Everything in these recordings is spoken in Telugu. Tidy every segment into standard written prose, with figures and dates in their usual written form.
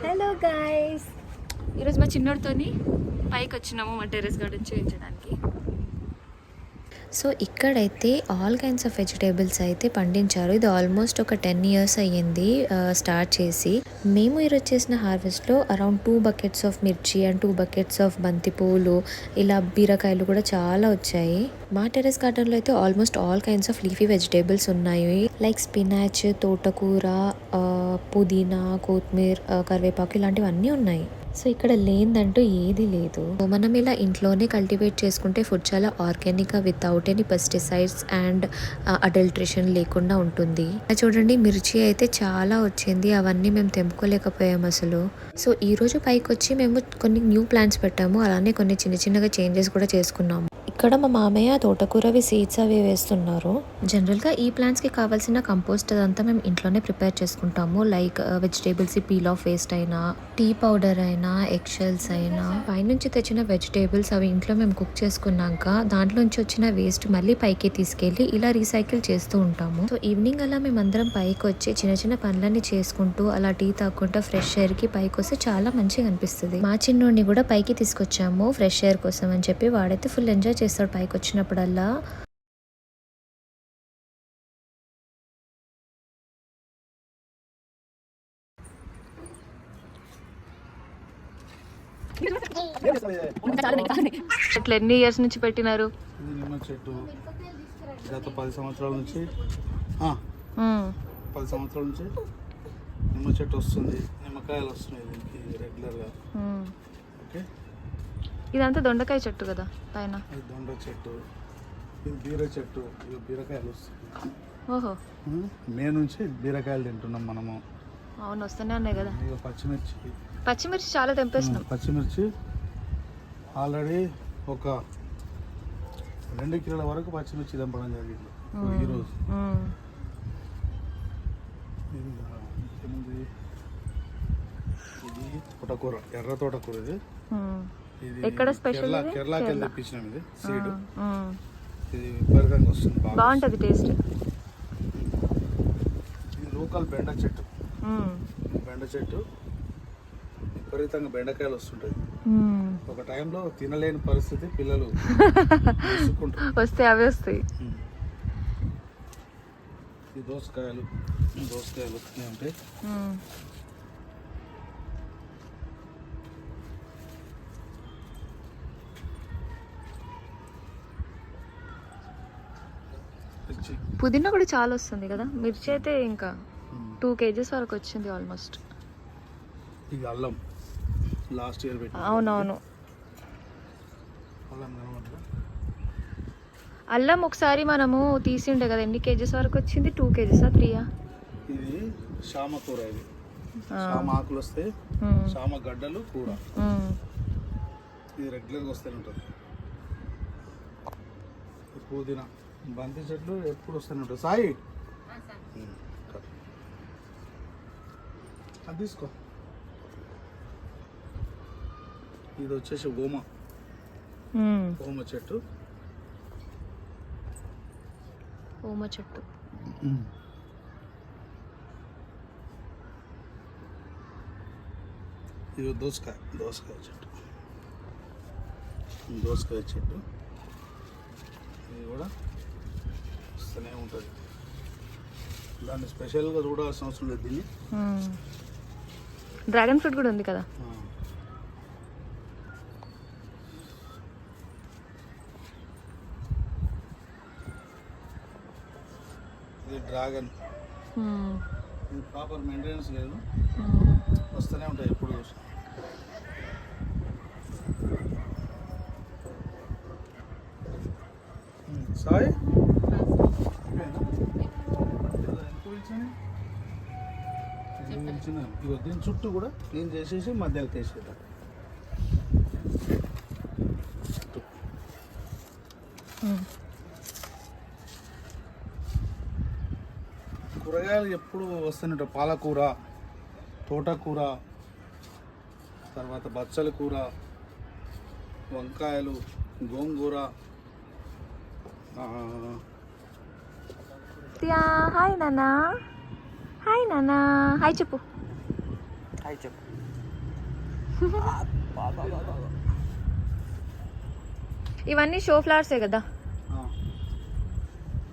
హలో గాయ్స్, ఈరోజు మా చిన్నోడితోని పైకి వచ్చినాము మా టెర్రస్ గార్డెన్ చూపించడానికి. సో ఇక్కడైతే ఆల్ కైండ్స్ ఆఫ్ వెజిటేబుల్స్ అయితే పండించారు. ఇది ఆల్మోస్ట్ ఒక 10 years అయ్యింది స్టార్ట్ చేసి. మేము ఈరోజు చేసిన హార్వెస్ట్లో అరౌండ్ 2 buckets ఆఫ్ మిర్చి అండ్ 2 buckets ఆఫ్ బంతిపూలు, ఇలా బీరకాయలు కూడా చాలా వచ్చాయి. మా టెర్రస్ గార్డెన్లో అయితే almost all kinds of leafy vegetables ఉన్నాయి. లైక్ స్పినాచ్, తోటకూర, పుదీనా, కొత్తిమీర, కరివేపాకు ఇలాంటివన్నీ ఉన్నాయి. సో ఇక్కడ లేదంటూ ఏది లేదు. మనం ఇలా ఇంట్లోనే కల్టివేట్ చేసుకుంటే ఫుడ్ చాలా ఆర్గానిక్గా without any pesticides and adulteration లేకుండా ఉంటుంది. చూడండి, మిర్చి అయితే చాలా వచ్చింది. అవన్నీ మేము తెంపుకోలేకపోయాము అసలు. సో ఈ రోజు పైకి వచ్చి మేము కొన్ని న్యూ ప్లాంట్స్ పెట్టాము. అలానే కొన్ని చిన్న చిన్నగా చేంజెస్ కూడా చేసుకున్నాము. ఇక్కడ మా మామయ్య తోటకూరవి సీడ్స్ అవి వేస్తున్నారు. జనరల్గా ఈ ప్లాంట్స్కి కావాల్సిన కంపోస్ట్ అదంతా మేము ఇంట్లోనే ప్రిపేర్ చేసుకుంటాము. Like vegetables peel off waste అయినా, టీ పౌడర్ అయినా, ఎగ్ షెల్స్ అయినా, పైనుంచి తెచ్చిన వెజిటేబుల్స్ అవి ఇంట్లో మేము కుక్ చేసుకున్నాక దాంట్లోంచి వచ్చిన వేస్ట్ మళ్ళీ పైకి తీసుకెళ్లి ఇలా రీసైకిల్ చేస్తూ ఉంటాము. సో ఈవినింగ్ అలా మేమందరం పైకి వచ్చి చిన్న చిన్న పనులన్నీ చేసుకుంటూ అలా టీ తాక్కుంటూ ఫ్రెష్ ఎయిర్ కి పైకి వస్తే చాలా మంచిగా అనిపిస్తుంది. మా చిన్నోడిని కూడా పైకి తీసుకొచ్చాము ఫ్రెష్ ఎయిర్ కోసం అని చెప్పి. వాడైతే ఫుల్ ఎంజాయ్ చేస్తాడు పైకి వచ్చినప్పుడల్లా. చెట్లు ఎన్ని ఇయర్స్ నుంచి పెట్టినారు? నిమ్మ చెట్టు గత 10 సంవత్సరాల నుంచి 10 సంవత్సరాల నుంచి నిమ్మ చెట్టు వస్తుంది. నిమ్మకాయలు వస్తున్నాయి దీనికి రెగ్యులర్గా. ఓకే, ఇదంతా దొండకాయ చెట్టు కదా పైన. ఇది దొండ చెట్టు, ఇది బీర చెట్టు. ఇక బీరకాయలు వస్తాయి. ఓహో, మే నుంచి బీరకాయలు తింటున్నాం మనము. అవును, వస్తూనే ఉన్నాయి కదా. ఇక పచ్చిమిర్చి, పచ్చిమిర్చి చాలా తెంపేస్తున్నాం. పచ్చిమిర్చి ఆల్రెడీ ఒక 2 కిలోల వరకు పచ్చిమిర్చి తెంపడం జరిగింది ఈరోజు. ఇది తోటకూర, ఎర్ర తోటకూర. ఇది ఎక్కడ స్పెషల్? కేరళకి వెళ్ళి తెప్పించినాం. ఇది సీడ్. ఇది విపరీతంగా వస్తుంది, బాగుంటది టేస్ట్. ఇది లోకల్ బెండ చెట్టు. బెండ చెట్టు విపరీతంగా బెండకాయలు వస్తుంటాయి. ఒక టైంలో తినలేని పరిస్థితి, పిల్లలు వస్తే అవి వస్తాయి. ఈ దోసకాయలు వస్తూనే ఉంటాయి. పుదీనా కూడా చాలా వస్తుంది కదా. మిర్చి అయితే ఇంకా 2 kgs వరకు వచ్చింది ఆల్మోస్ట్. ఇది అల్లం లాస్ట్ ఇయర్ పెట్టి. అవునవును, అల్లం ఒకసారి మనము తీసిండే కదా. ఎన్ని kgs వరకు వచ్చింది? 2 kgs, 3? ఇది శామ కూర. ఇది శామ ఆకులు వస్తాయి, శామ గడ్డలు కూర. ఇది రెగ్యులర్గా వస్తూనే ఉంటుంది. పుదీనా, బంతి చెట్లు ఎప్పుడు వస్తూనే ఉంటుంది. సాయి అది తీసుకో. ఇది వచ్చేసి ఓమ చెట్టు. ఓమ చెట్టు. ఇది దోసకాయ చెట్టు. దోసకాయ చెట్టు ఇది కూడా వస్తూనే ఉంటుంది. దాన్ని స్పెషల్గా చూడాల్సిన అవసరం లేదు. దీన్ని డ్రాగన్ ఫ్రూట్ కూడా ఉంది కదా. ఇది డ్రాగన్. ప్రాపర్ మెయింటెనెన్స్ లేదు, వస్తూనే ఉంటాయి ఎప్పుడు చూసి. సాయి దీని చుట్టూ కూడా క్లీన్ చేసేసి మధ్యలో వేసేద్దాం. కూరగాయలు ఎప్పుడు వస్తూనే పాలకూర, తోటకూర, తర్వాత బచ్చల కూర, వంకాయలు, గోంగూర. హాయ్ నానా, హాయ్ నానా, హాయ్ చెప్పు. హాయ్ చెప్పు. ఇవన్నీ షో ఫ్లవర్సే కదా.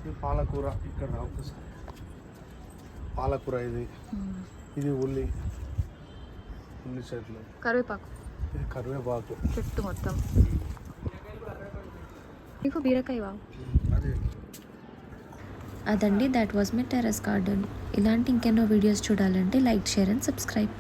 ఇది పాలకూర, ఇక్కడ ఒకసారి పాలకూర, ఇది ఉల్లి చెట్లు, కరివేపాకు, ఇది కరివేపాకు చెట్టు మొత్తం. మీకు బీరకాయ వావ్. అదే అదండి, that was my terrace garden. ఇలాంటి ఇంకెన్నో వీడియోస్ చూడాలంటే లైక్, షేర్ అండ్ సబ్స్క్రైబ్.